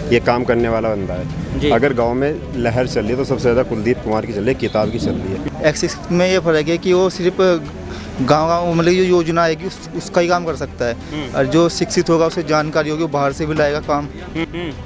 ये काम करने वाला बंदा है। अगर गांव में लहर चल रही है तो सबसे ज़्यादा कुलदीप कुमार की चल रही है, किताब की चल रही है। एक्सिस में ये फर्क है कि वो सिर्फ गांव मतलब जो योजना आएगी उसका ही काम कर सकता है, और जो शिक्षित होगा उसे जानकारी होगी वो बाहर से भी लाएगा काम।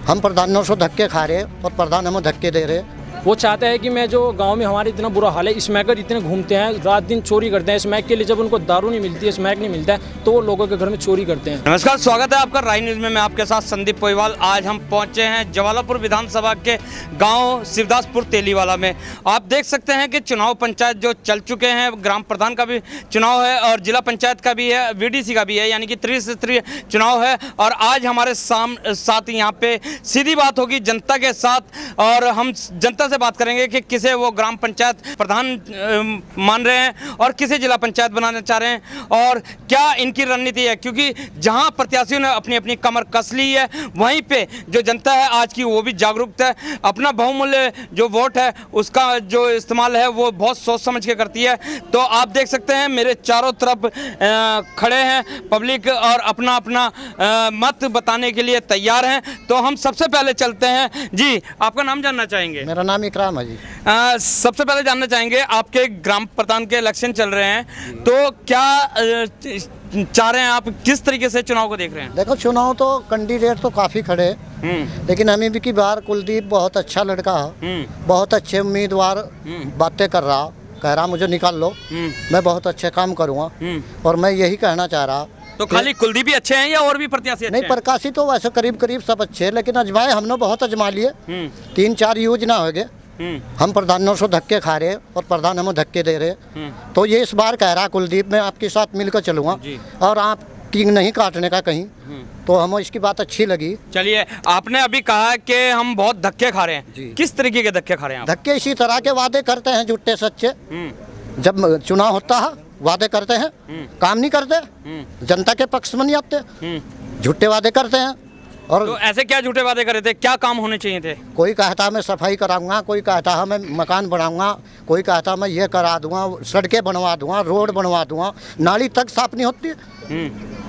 हम प्रधानों से धक्के खा रहे हैं और प्रधान हमें धक्के दे रहे हैं। वो चाहता है कि मैं जो गांव में हमारे इतना बुरा हाल है, स्मैकर इतने घूमते हैं, रात दिन चोरी करते हैं स्मैक के लिए। जब उनको दारू नहीं मिलती है, स्मैक नहीं मिलता है, तो वो लोगों के घर में चोरी करते हैं। नमस्कार, स्वागत है आपका राय न्यूज़ में। मैं आपके साथ संदीप पोईवाल। आज हम पहुंचे हैं जवालापुर विधानसभा के गांव शिवदासपुर तेलीवाला में। आप देख सकते हैं कि चुनाव पंचायत जो चल चुके हैं, ग्राम प्रधान का भी चुनाव है और जिला पंचायत का भी है, वीडीसी का भी है, यानी कि त्रिस्तरीय चुनाव है। और आज हमारे साथ यहाँ पे सीधी बात होगी जनता के साथ, और हम जनता से बात करेंगे कि किसे वो ग्राम पंचायत प्रधान मान रहे हैं और किसे जिला पंचायत बनाना चाह रहे हैं, और क्या इनकी रणनीति है। क्योंकि जहां प्रत्याशियों ने अपनी अपनी कमर कस ली है, वहीं पे जो जनता है आज की वो भी जागरूक है। अपना बहुमूल्य जो वोट है उसका जो इस्तेमाल है वो बहुत सोच समझ के करती है। तो आप देख सकते हैं मेरे चारों तरफ खड़े हैं पब्लिक और अपना अपना मत बताने के लिए तैयार हैं। तो हम सबसे पहले चलते हैं। जी, आपका नाम जानना चाहेंगे? मेरा नाम इकराम है जी। सबसे पहले जानना चाहेंगे, आपके ग्राम प्रधान के इलेक्शन चल रहे हैं, तो क्या चाह रहे हैं आप, किस तरीके से चुनाव को देख रहे हैं? देखो, चुनाव तो कैंडिडेट तो काफ़ी खड़े हैं, लेकिन हमें भी की बार कुलदीप बहुत अच्छा लड़का है, बहुत अच्छे उम्मीदवार बातें कर रहा, कह रहा मुझे निकाल लो, मैं बहुत अच्छे काम करूँगा। और मैं यही कहना चाह रहा। तो खाली कुलदीप ही अच्छे हैं या और भी प्रत्याशी अच्छे नहीं, हैं? प्रकाशी तो वैसे करीब करीब सब अच्छे हैं, लेकिन अजमाए हमने बहुत अजमा लिए, 3-4 योजना हो गए। हम प्रधानों से धक्के खा रहे हैं और प्रधान हमें धक्के दे रहे हैं। तो ये इस बार कह रहा कुलदीप, मैं आपके साथ मिलकर चलूँगा और आपकी नहीं काटने का कहीं। तो हमें इसकी बात अच्छी लगी। चलिए, आपने अभी कहा कि हम बहुत धक्के खा रहे हैं, किस तरीके के धक्के खा रहे हैं आप? धक्के इसी तरह के वादे करते हैं झूठे सच्चे। जब चुनाव होता है वादे करते हैं, काम नहीं करते, जनता के पक्ष में नहीं आते, झूठे वादे करते हैं। और तो ऐसे क्या झूठे वादे करे थे, क्या काम होने चाहिए थे? कोई कहता मैं सफाई कराऊंगा, कोई कहता है मैं मकान बनाऊंगा, कोई कहता मैं ये करा दूंगा, सड़कें बनवा दूंगा, रोड बनवा दूंगा, नाली तक साफ नहीं होती।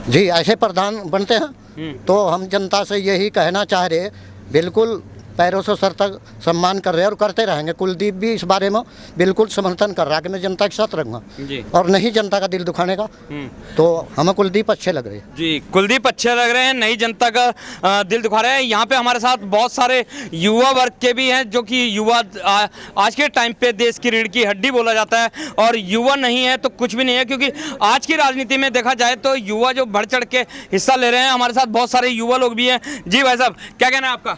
जी, ऐसे प्रधान बनते हैं। तो हम जनता से यही कहना चाह रहे, बिल्कुल पैरों से सर तक सम्मान कर रहे हैं और करते रहेंगे। कुलदीप भी इस बारे में बिल्कुल समर्थन कर रहा है कि मैं जनता के साथ रहूँगा और नहीं जनता का दिल दुखाने का। तो हमें कुलदीप अच्छे लग रहे हैं। जी, कुलदीप अच्छे लग रहे हैं, नहीं जनता का दिल दुखा रहे हैं। यहाँ पे हमारे साथ बहुत सारे युवा वर्ग के भी हैं, जो कि युवा आज के टाइम पे देश की रीढ़ की हड्डी बोला जाता है, और युवा नहीं है तो कुछ भी नहीं है। क्योंकि आज की राजनीति में देखा जाए तो युवा जो बढ़ चढ़ के हिस्सा ले रहे हैं। हमारे साथ बहुत सारे युवा लोग भी हैं। जी भाई साहब, क्या कहना है आपका?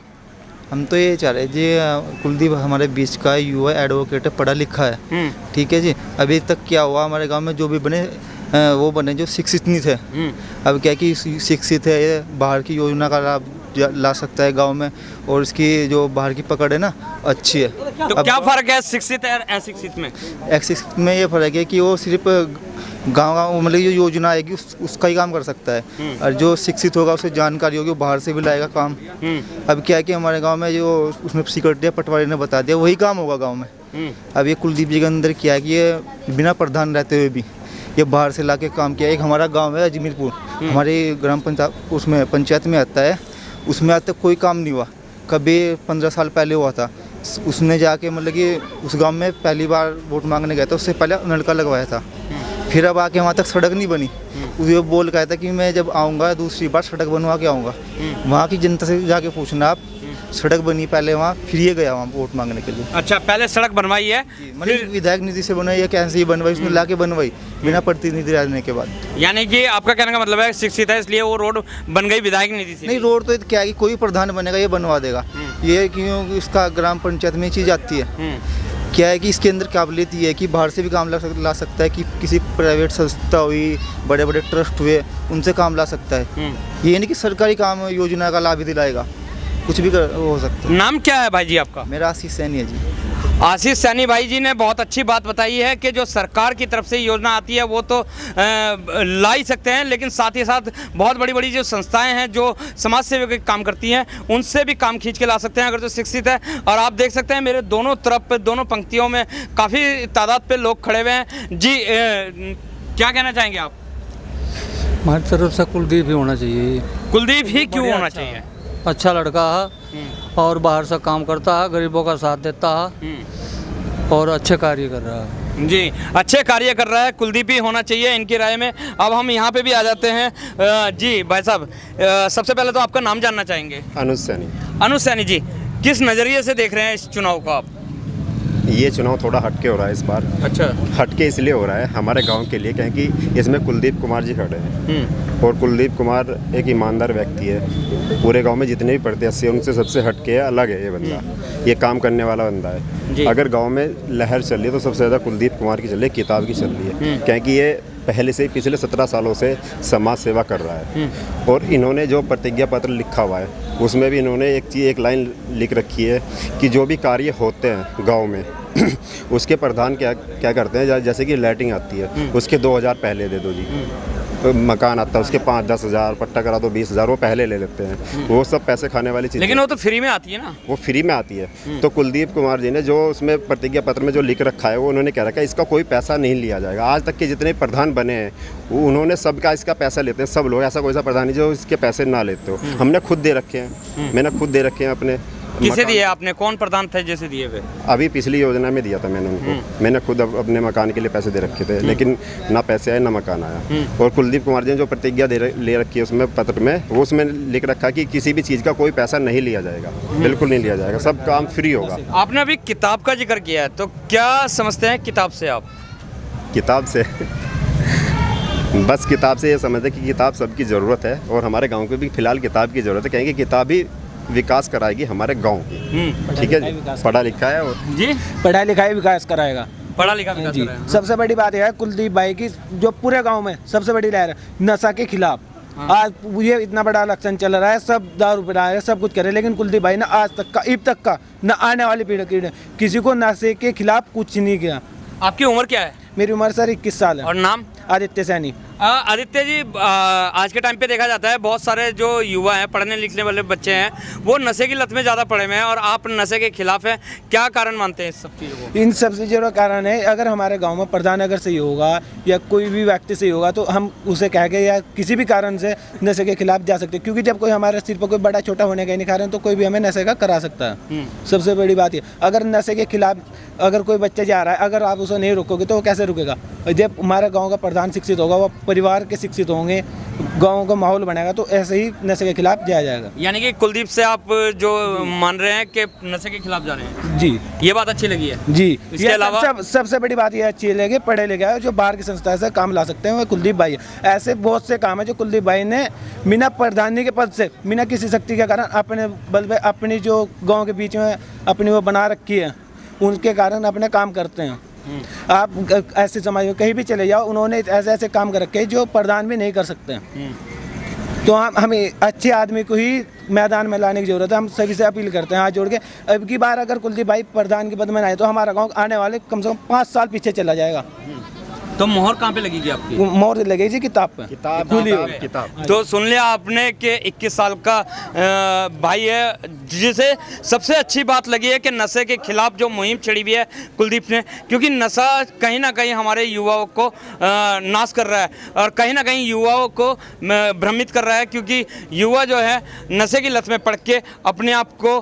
हम तो ये चाह रहे हैं जी, कुलदीप हमारे बीच का युवा एडवोकेट है, पढ़ा लिखा है, ठीक है जी। अभी तक क्या हुआ, हमारे गांव में जो भी बने वो बने जो शिक्षित नहीं थे। अब क्या कि शिक्षित है, ये बाहर की योजना का लाभ ला सकता है गांव में, और इसकी जो बाहर की पकड़ है ना अच्छी है। तो क्या फर्क है शिक्षित और अशिक्षित में? अशिक्षित में ये फर्क है कि वो सिर्फ गांव मतलब जो योजना आएगी उसका ही काम कर सकता है, और जो शिक्षित होगा उसे जानकारी होगी वो बाहर से भी लाएगा काम। अब क्या है कि हमारे गांव में जो उसने सिक्योरिटी पटवारी ने बता दिया वही काम होगा गांव में। अब ये कुलदीप जी के अंदर क्या है कि ये बिना प्रधान रहते हुए भी ये बाहर से ला के काम किया। एक हमारा गाँव है अजमीरपुर, हमारी ग्राम पंचायत उसमें पंचायत में आता है, उसमें आज तक कोई काम नहीं हुआ। कभी 15 साल पहले हुआ था, उसने जाके मतलब कि उस गांव में पहली बार वोट मांगने गया था, उससे पहले नलका लगवाया था। फिर अब आके वहाँ तक सड़क नहीं बनी, वो बोल कहा था कि मैं जब आऊँगा दूसरी बार सड़क बनवा के आऊँगा। वहाँ की जनता से जाके पूछना आप, सड़क बनी पहले वहाँ, फिर ये गया वहाँ वोट मांगने के लिए। अच्छा, पहले सड़क बनवाई है, मतलब विधायक निधि से बनवाई या कैसे ही बनवाई, उसने ला के बनवाई बिना प्रतिनिधि रहने के बाद। यानी कि आपका कहने का मतलब है शिक्षित है इसलिए वो रोड बन गई विधायक निधि से? नहीं, रोड तो क्या है कि कोई प्रधान बनेगा ये बनवा देगा, ये क्यों इसका ग्राम पंचायत में चीज़ आती है। क्या है कि इसके अंदर काबिलियत ये है कि बाहर से भी काम ला सकता है, कि किसी प्राइवेट संस्था हुई, बड़े बड़े ट्रस्ट हुए, उनसे काम ला सकता है। ये नहीं कि सरकारी काम योजना का लाभ ही दिलाएगा, कुछ भी हो सकता है। नाम क्या है भाई जी आपका? मेरा आशीष सैनी है जी। आशीष सैनी भाई जी ने बहुत अच्छी बात बताई है कि जो सरकार की तरफ से योजना आती है वो तो ला ही सकते हैं, लेकिन साथ ही साथ बहुत बड़ी बड़ी जो संस्थाएं हैं जो समाज सेवा के काम करती हैं उनसे भी काम खींच के ला सकते हैं अगर जो शिक्षित है। और आप देख सकते हैं मेरे दोनों तरफ पे, दोनों पंक्तियों में काफ़ी तादाद पे लोग खड़े हुए हैं। जी, क्या कहना चाहेंगे आप? हमारी तरफ से कुलदीप ही होना चाहिए। कुलदीप ही क्यों होना चाहिए? अच्छा लड़का है और बाहर से काम करता है, गरीबों का साथ देता है और अच्छे कार्य कर रहा है। जी, अच्छे कार्य कर रहा है, कुलदीप ही होना चाहिए इनकी राय में। अब हम यहाँ पे भी आ जाते हैं। जी भाई साहब, सबसे पहले तो आपका नाम जानना चाहेंगे। अनुज सैनी। अनुज सैनी जी, किस नज़रिए से देख रहे हैं इस चुनाव को आप? ये चुनाव थोड़ा हटके हो रहा है इस बार। अच्छा। हटके इसलिए हो रहा है हमारे गांव के लिए क्योंकि इसमें कुलदीप कुमार जी खड़े हैं और कुलदीप कुमार एक ईमानदार व्यक्ति है। पूरे गांव में जितने भी पड़ते हैं उनसे सबसे हटके है, अलग है ये बंदा। ये काम करने वाला बंदा है। अगर गांव में लहर चल रही है तो सबसे ज़्यादा कुलदीप कुमार की चल रही है, किताब की चल रही है, क्योंकि ये पहले से पिछले 17 सालों से समाज सेवा कर रहा है। और इन्होंने जो प्रतिज्ञा पत्र लिखा हुआ है उसमें भी इन्होंने एक लाइन लिख रखी है कि जो भी कार्य होते हैं गांव में उसके प्रधान क्या करते हैं, जैसे कि लाइटिंग आती है उसके 2000 पहले दे दो जी, मकान आता है उसके 5-10 हज़ार, पट्टा करा दो 20 हज़ार, वो पहले ले लेते हैं। वो सब पैसे खाने वाली चीज़। लेकिन वो तो फ्री में आती है ना। वो फ्री में आती है। तो कुलदीप कुमार जी ने जो उसमें प्रतिज्ञा पत्र में जो लिख रखा है वो उन्होंने कह रखा है इसका कोई पैसा नहीं लिया जाएगा। आज तक के जितने प्रधान बने हैं उन्होंने सबका इसका पैसा लेते हैं, सब लोग। ऐसा कोई सा प्रधान नहीं जो इसके पैसे ना लेते हो। हमने खुद दे रखे हैं, मैंने खुद दे रखे हैं अपने। किसे दिए आपने? कौन प्रधान थे जैसे दिए हुए? अभी पिछली योजना में दिया था मैंने उनको। मैंने खुद अपने मकान के लिए पैसे दे रखे थे, लेकिन ना पैसे आए ना मकान आया। और कुलदीप कुमार जी ने जो प्रतिज्ञा ले रखी है उसमें पत्र में, वो उसमें लिख रखा कि किसी भी चीज़ का कोई पैसा नहीं लिया जाएगा, बिल्कुल नहीं लिया जाएगा, सब काम फ्री होगा। आपने अभी किताब का जिक्र किया है, तो क्या समझते हैं किताब से आप? किताब से बस किताब से ये समझते कि किताब सबकी ज़रूरत है और हमारे गाँव को भी फिलहाल किताब की ज़रूरत है, कहेंगे किताब ही विकास कराएगी हमारे गांव की। ठीक है जी, पढ़ा लिखा है और जी पढ़ाई लिखाई विकास कराएगा। पढ़ा लिखा विकास जी, कराएगा। सबसे बड़ी बात यह है कुलदीप भाई की जो पूरे गांव में सबसे बड़ी लहर है नशा के खिलाफ। आज ये इतना बड़ा इलेक्शन चल रहा है, सब दारू पिला रहे हैं, सब कुछ कर रहे हैं, लेकिन कुलदीप भाई ने आज तक का, अब तक का, न आने वाली पीढ़ी किसी को नशे के खिलाफ कुछ नहीं किया। आपकी उम्र क्या है? मेरी उम्र सर 21 साल है। और नाम? आदित्य सैनी। आदित्य जी, आज के टाइम पे देखा जाता है बहुत सारे जो युवा हैं, पढ़ने लिखने वाले बच्चे हैं, वो नशे की लत में ज़्यादा पड़े हुए हैं और आप नशे के खिलाफ हैं। क्या कारण मानते हैं इस सब चीज़ों को? इन सब चीज़ों का कारण है, अगर हमारे गांव में प्रधान अगर सही होगा या कोई भी व्यक्ति सही होगा तो हम उसे कह के या किसी भी कारण से नशे के खिलाफ जा सकते हैं। क्योंकि जब कोई हमारे सिर पर कोई बड़ा छोटा होने का नहीं कारण तो कोई भी हमें नशे का करा सकता है। सबसे बड़ी बात है, अगर नशे के खिलाफ अगर कोई बच्चा जा रहा है, अगर आप उसे नहीं रोकोगे तो वो कैसे रुकेगा? जब हमारे गाँव का प्रधान शिक्षित होगा, वो परिवार के शिक्षित होंगे, गांव का माहौल बनेगा, तो ऐसे ही नशे के खिलाफ जाया जाएगा। यानी कि कुलदीप से आप जो मान रहे हैं कि नशे के खिलाफ जा रहे हैं। जी, ये बात अच्छी लगी है जी। इसके अलावा सबसे बड़ी बात यह अच्छी लगी, पढ़े लिखे है जो बाहर की संस्था से काम ला सकते हैं वो कुलदीप भाई है। ऐसे बहुत से काम है जो कुलदीप भाई ने बिना प्रधानी के पद से, बिना किसी शक्ति के कारण अपने बल पे अपनी जो गाँव के बीच में अपनी वो बना रखी है, उनके कारण अपने काम करते हैं। आप ऐसे समाज में कहीं भी चले जाओ, उन्होंने ऐसे ऐसे काम कर रखे हैं जो प्रधान भी नहीं कर सकते हैं। तो हमें अच्छे आदमी को ही मैदान में लाने की जरूरत है। हम सभी से अपील करते हैं हाथ जोड़ के, अब की बार अगर कुलदीप भाई प्रधान के पद में आए तो हमारा गांव आने वाले कम से कम 5 साल पीछे चला जाएगा। तो मोहर कहाँ पे लगेगी आपकी? मोहर लगेगी किताब पे। किताब। तो सुन लिया आपने कि 21 साल का भाई है, जिसे सबसे अच्छी बात लगी है कि नशे के खिलाफ जो मुहिम छेड़ी हुई है कुलदीप ने, क्योंकि नशा कहीं ना कहीं हमारे युवाओं को नाश कर रहा है और कहीं ना कहीं युवाओं को भ्रमित कर रहा है, क्योंकि युवा जो है नशे की लत में पड़ के अपने आप को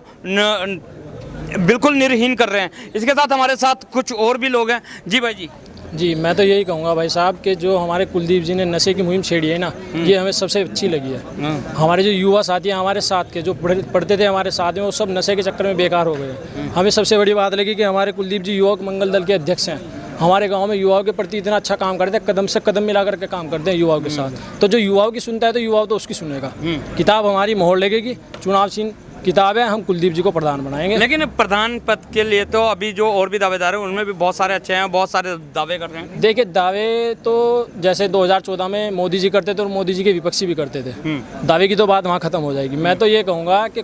बिल्कुल निर्हीन कर रहे हैं। इसके साथ हमारे साथ कुछ और भी लोग हैं। जी भाई जी। जी, मैं तो यही कहूँगा भाई साहब कि जो हमारे कुलदीप जी ने नशे की मुहिम छेड़ी है ना, ये हमें सबसे अच्छी लगी है। हमारे जो युवा साथी हैं हमारे साथ के, जो पढ़ते थे हमारे साथ में, वो सब नशे के चक्कर में बेकार हो गए। हमें सबसे बड़ी बात लगी कि हमारे कुलदीप जी युवक मंगल दल के अध्यक्ष हैं। हमारे गांव में युवाओं के प्रति इतना अच्छा काम करते हैं, कदम से कदम मिला करके काम करते हैं युवाओं के साथ। तो जो युवाओं की सुनता है तो युवाओं तो उसकी सुनेगा। किताब हमारी मोहर लगेगी, चुनाव चिन्ह किताब है, हम कुलदीप जी को प्रधान बनाएंगे। लेकिन प्रधान पद के लिए तो अभी जो और भी दावेदार हैं उनमें भी बहुत सारे अच्छे हैं, बहुत सारे दावे कर रहे हैं। देखिए, दावे तो जैसे 2014 में मोदी जी करते थे और मोदी जी के विपक्षी भी करते थे, दावे की तो बात वहाँ ख़त्म हो जाएगी। मैं तो ये कहूँगा कि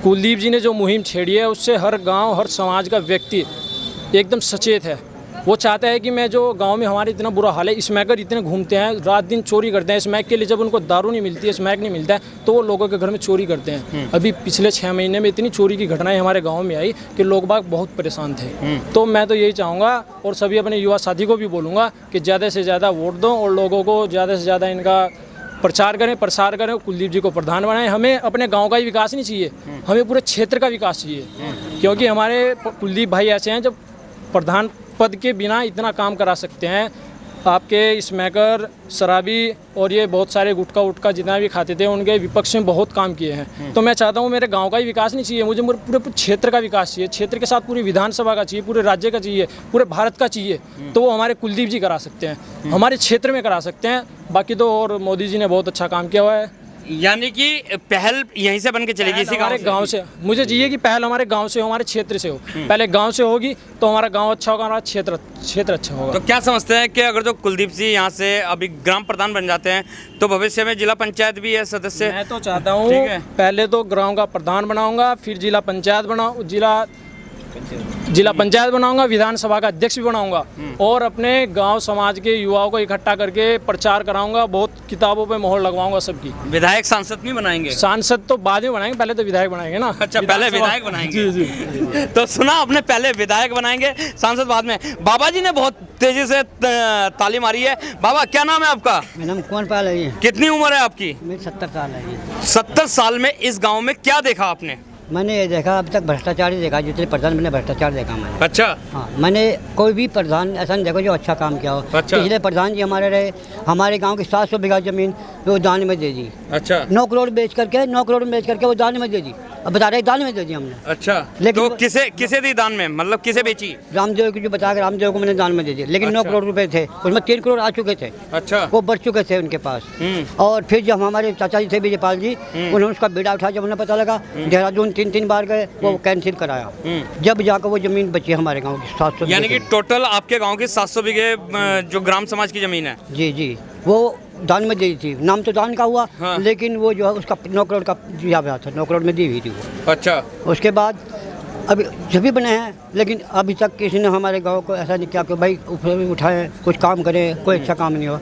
कुलदीप जी ने जो मुहिम छेड़ी है उससे हर गाँव, हर समाज का व्यक्ति एकदम सचेत है। वो चाहता है कि मैं जो गांव में हमारे इतना बुरा हाल है, स्मैकर इतने घूमते हैं, रात दिन चोरी करते हैं स्मैक के लिए। जब उनको दारू नहीं मिलती है, स्मैक नहीं मिलता है, तो वो लोगों के घर में चोरी करते हैं। अभी पिछले 6 महीने में इतनी चोरी की घटनाएं हमारे गांव में आई कि लोग बाग बहुत परेशान थे। तो मैं तो यही चाहूँगा और सभी अपने युवा साथी को भी बोलूँगा कि ज़्यादा से ज़्यादा वोट दो और लोगों को ज़्यादा से ज़्यादा इनका प्रचार करें, प्रसार करें, कुलदीप जी को प्रधान बनाएं। हमें अपने गांव का ही विकास नहीं चाहिए, हमें पूरे क्षेत्र का विकास चाहिए, क्योंकि हमारे कुलदीप भाई ऐसे हैं जो प्रधान पद के बिना इतना काम करा सकते हैं। आपके स्मैकर, शराबी और ये बहुत सारे गुटखा जितना भी खाते थे, उनके विपक्ष में बहुत काम किए हैं। तो मैं चाहता हूँ मेरे गांव का ही विकास नहीं चाहिए, मुझे पूरे क्षेत्र का विकास चाहिए, क्षेत्र के साथ पूरी विधानसभा का चाहिए, पूरे राज्य का चाहिए, पूरे भारत का चाहिए। तो वो हमारे कुलदीप जी करा सकते हैं, हमारे क्षेत्र में करा सकते हैं। बाकी तो और मोदी जी ने बहुत अच्छा काम किया हुआ है। यानी कि पहल यहीं से बन के चलेगी, इसी हमारे गांव से। मुझे चाहिए कि पहल हमारे गांव से हो, हमारे क्षेत्र से हो। पहले गांव से होगी तो हमारा गांव अच्छा होगा, हमारा क्षेत्र अच्छा होगा। तो क्या समझते हैं कि अगर जो कुलदीप जी यहाँ से अभी ग्राम प्रधान बन जाते हैं तो भविष्य में जिला पंचायत भी है सदस्य? मैं तो चाहता हूँ पहले तो गांव का प्रधान बनाऊंगा, फिर जिला पंचायत बनाऊंगा, विधानसभा का अध्यक्ष भी बनाऊंगा और अपने गांव समाज के युवाओं को इकट्ठा करके प्रचार कराऊंगा, बहुत किताबों पे मोहर लगवाऊंगा सबकी। विधायक सांसद नहीं बनाएंगे? सांसद तो बाद में बनाएंगे, पहले तो विधायक बनाएंगे ना। अच्छा, पहले विधायक बनाएंगे। जी जी। तो सुना आपने, पहले विधायक बनाएंगे, सांसद बाद में। बाबा जी ने बहुत तेजी से ताली मारी है। बाबा क्या नाम है आपका? मेरा नाम कुंवर पाल है। कितनी उम्र है आपकी? मेरी 70 साल है। 70 साल में इस गाँव में क्या देखा आपने? मैंने ये देखा, अब तक भ्रष्टाचार ही देखा, जितने प्रधान मैंने भ्रष्टाचार देखा मैंने। अच्छा। हाँ, मैंने कोई भी प्रधान ऐसा नहीं देखा जो अच्छा काम किया हो। अच्छा। पिछले प्रधान जी हमारे रहे, हमारे गांव की 700 बीघा जमीन वो दान में दे दी। अच्छा। 9 करोड़ बेच करके वो दान में दे दी। अब बता रहे दान में दे दी हमने। अच्छा, लेकिन तो किसे दी दान में, मतलब किसे बेची? रामदेव की जो बता के रामदेव को मैंने दान में दे दी, लेकिन 9 करोड़ रुपए थे, उसमें 3 करोड़ आ चुके थे। अच्छा। वो बढ़ चुके थे उनके पास। और फिर जब हमारे चाचा जी थे विजयपाल जी, उन्होंने उसका बीड़ा उठाया, जब उन्हें पता लगा, देहरादून 3 बार गए, वो कैंसिल कराया। जब जाकर वो जमीन बची हमारे गांव की 700। यानी कि टोटल आपके गांव की 700 बीघे जो ग्राम समाज की जमीन है? जी जी, वो दान में दी थी। नाम तो दान का हुआ। हाँ। लेकिन वो जो है उसका 9 करोड़ का दिया हुआ था, 9 करोड़ में दी हुई थी वो। अच्छा। उसके बाद अभी सभी बने हैं, लेकिन अभी तक किसी ने हमारे गांव को ऐसा नहीं किया कि भाई ऊपर उठाएं, कुछ काम करें। कोई अच्छा काम नहीं हुआ।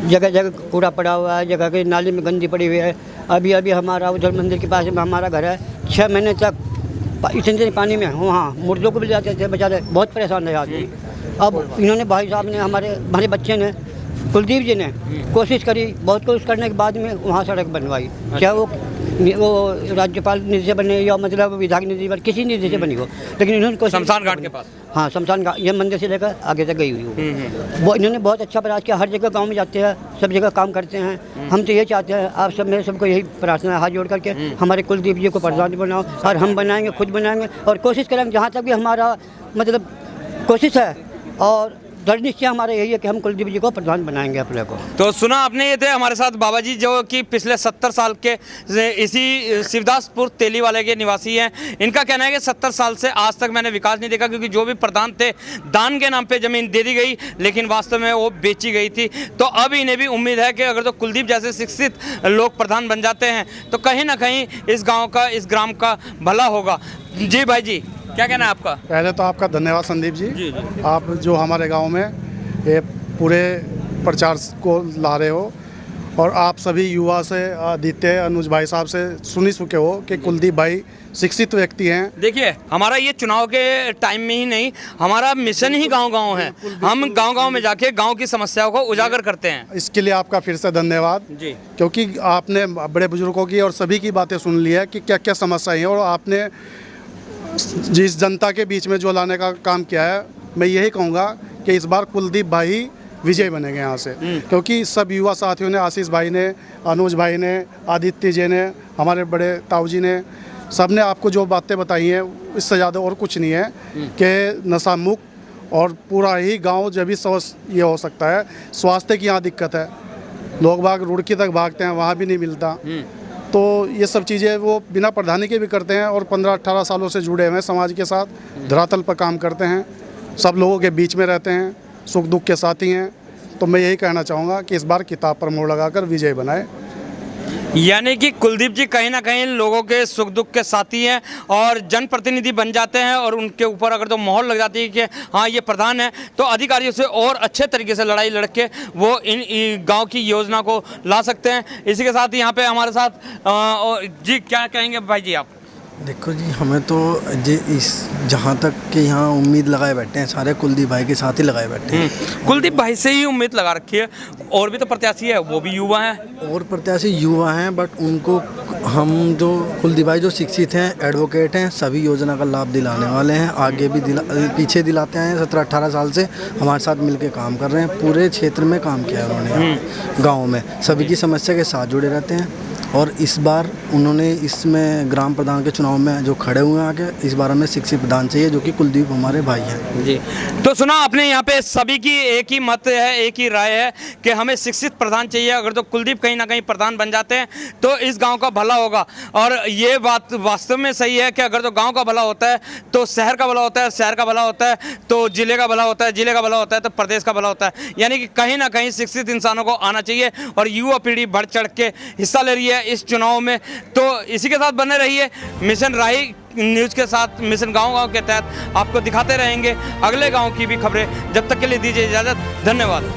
जगह जगह कूड़ा पड़ा हुआ है, जगह के नाली में गंदी पड़ी हुई है। अभी हमारा उधर मंदिर के पास में हमारा घर है, 6 महीने तक इतने पानी में वहाँ मुर्दों को भी जाते थे बेचारे, बहुत परेशान रहे आदमी। अब इन्होंने भाई साहब ने हमारे बच्चे ने, कुलदीप जी ने कोशिश करी, बहुत कोशिश करने के बाद में वहाँ सड़क बनवाई। चाहे वो राज्यपाल निधि से बने या मतलब विधायक निधि पर किसी निधि से बनी हो, लेकिन इन्होंने शमशान घाट के पास। हाँ, शमशान घाट, ये मंदिर से लेकर आगे तक गई हुई वो इन्होंने बहुत अच्छा प्रयास किया। हर जगह गांव में जाते हैं, सब जगह काम करते हैं। हम तो ये चाहते हैं, आप सब मेरे सबको यही प्रार्थना है, हाथ जोड़ करके हमारे कुलदीप जी को प्रधान बनाओ, और हम बनाएंगे, खुद बनाएंगे और कोशिश करेंगे जहाँ तक भी हमारा मतलब कोशिश है और दृढ़ निश्चय हमारा यही है कि हम कुलदीप जी को प्रधान बनाएंगे अपने को। तो सुना आपने, ये थे हमारे साथ बाबा जी जो कि पिछले 70 साल के इसी शिवदासपुर तेली वाले के निवासी हैं। इनका कहना है कि 70 साल से आज तक मैंने विकास नहीं देखा, क्योंकि जो भी प्रधान थे दान के नाम पे ज़मीन दे दी गई, लेकिन वास्तव में वो बेची गई थी। तो अब इन्हें भी उम्मीद है कि अगर तो कुलदीप जैसे शिक्षित लोग प्रधान बन जाते हैं तो कहीं ना कहीं इस गाँव का, इस ग्राम का भला होगा। जी भाई जी, क्या कहना है आपका? पहले तो आपका धन्यवाद संदीप जी। जी। आप जो हमारे गांव में ये पूरे प्रचार को ला रहे हो, और आप सभी युवा से, आदित्य, अनुज भाई साहब से सुन ही चुके हो कि कुलदीप भाई शिक्षित व्यक्ति हैं। देखिए, हमारा ये चुनाव के टाइम में ही नहीं, हमारा मिशन ही गांव-गांव है। हम गांव-गांव में जाके गांव की समस्याओं को उजागर करते हैं। इसके लिए आपका फिर से धन्यवाद जी, क्योंकि आपने बड़े बुजुर्गों की और सभी की बातें सुन ली है कि क्या क्या समस्याएं हैं, और आपने जिस जनता के बीच में जो लाने का काम किया है, मैं यही कहूँगा कि इस बार कुलदीप भाई विजय बनेंगे यहाँ से, क्योंकि सब युवा साथियों ने, आशीष भाई ने, अनुज भाई ने, आदित्य जी ने, हमारे बड़े ताऊ जी ने, सब ने आपको जो बातें बताई हैं, इससे ज़्यादा और कुछ नहीं है कि नशा मुक्त और पूरा ही गांव जब भी स्वस्थ ये हो सकता है। स्वास्थ्य की यहाँ दिक्कत है, लोग बाग रुड़की तक भागते हैं, वहाँ भी नहीं मिलता। तो ये सब चीज़ें वो बिना प्रधानी के भी करते हैं, और 15-18 सालों से जुड़े हुए हैं समाज के साथ, धरातल पर काम करते हैं, सब लोगों के बीच में रहते हैं, सुख दुख के साथी हैं। तो मैं यही कहना चाहूँगा कि इस बार किताब पर मोड़ लगाकर विजय बनाए। यानी कि कुलदीप जी कहीं ना कहीं लोगों के सुख दुख के साथी हैं और जनप्रतिनिधि बन जाते हैं, और उनके ऊपर अगर तो मोहर लग जाती है कि हाँ ये प्रधान है, तो अधिकारियों से और अच्छे तरीके से लड़ाई लड़ के वो इन गांव की योजना को ला सकते हैं। इसी के साथ यहाँ पे हमारे साथ जी क्या कहेंगे भाई जी आप? देखो जी, हमें तो इस जहाँ तक कि यहाँ उम्मीद लगाए बैठे हैं, सारे कुलदीप भाई के साथ ही लगाए बैठे हैं। कुलदीप भाई से ही उम्मीद लगा रखी है। और भी तो प्रत्याशी है, वो भी युवा हैं। और प्रत्याशी युवा हैं, बट उनको हम जो कुलदीप भाई जो शिक्षित हैं, एडवोकेट हैं, सभी योजना का लाभ दिलाने वाले हैं। आगे भी पीछे दिलाते हैं। 17-18 साल से हमारे साथ मिलकर काम कर रहे हैं। पूरे क्षेत्र में काम किया है उन्होंने, गाँव में सभी की समस्या के साथ जुड़े रहते हैं। और इस बार उन्होंने इसमें ग्राम प्रधान के चुनाव में जो खड़े हुए हैं आगे, इस बार हमें शिक्षित प्रधान चाहिए, जो कि कुलदीप हमारे भाई हैं जी। तो सुना आपने, यहाँ पे सभी की एक ही मत है, एक ही राय है कि हमें शिक्षित प्रधान चाहिए। अगर तो कुलदीप कहीं ना कहीं प्रधान बन जाते हैं तो इस गांव का भला होगा। और ये बात वास्तव में सही है कि अगर तो गांव का भला होता है तो शहर का भला होता है, शहर का भला होता है तो जिले का भला होता है, जिले का भला होता है तो प्रदेश का भला होता है। यानी कि कहीं ना कहीं शिक्षित इंसानों को आना चाहिए और युवा पीढ़ी बढ़ चढ़ के हिस्सा ले रही है इस चुनाव में। तो इसी के साथ बने रहिए मिशन राही न्यूज़ के साथ। मिशन गांव के तहत आपको दिखाते रहेंगे अगले गांव की भी खबरें। जब तक के लिए दीजिए इजाज़त, धन्यवाद।